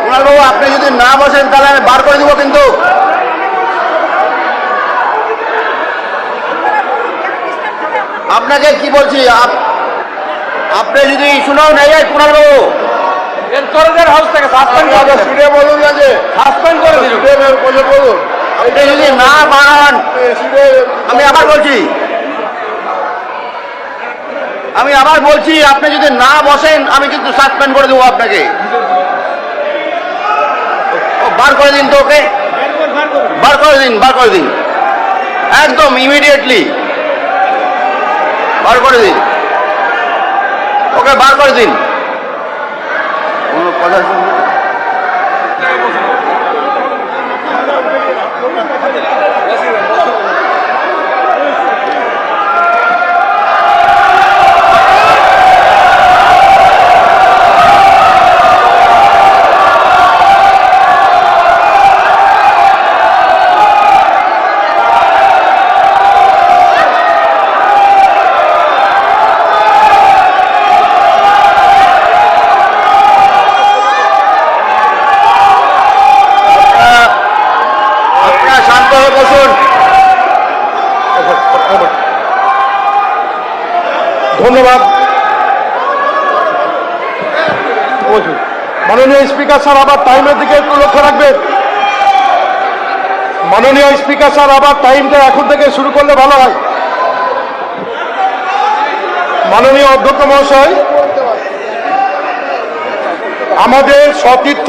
কুণালবাবু, আপনি যদি না বসেন তাহলে আমি বার করে দিব কিন্তু। আপনাকে কি বলছি, আপনি যদি শুনেও নেই কুণালবাবু, হাউস থেকে সাসপেন্ড করে বলুন না যে সাসপেন্ড করে দিল। বলুন, আপনি যদি না বাড়ান, আমি আবার বলছি, আপনি যদি না বসেন আমি কিন্তু সাসপেন্ড করে দেবো আপনাকে। বার করে দিন তো ওকে, বার করে দিন একদম ইমিডিয়েটলি বার করে দিন ওকে, বার করে দিন। কোনো কথা শুনবেন? ধন্যবাদ। মাননীয় স্পিকার স্যার, আবার টাইমের দিকে একটু লক্ষ্য রাখবেন। মাননীয় স্পিকার স্যার, আবার টাইমটা এখন থেকে শুরু করলে ভালো হয়। মাননীয় অধ্যক্ষ মহাশয়, আমাদের সতীর্থ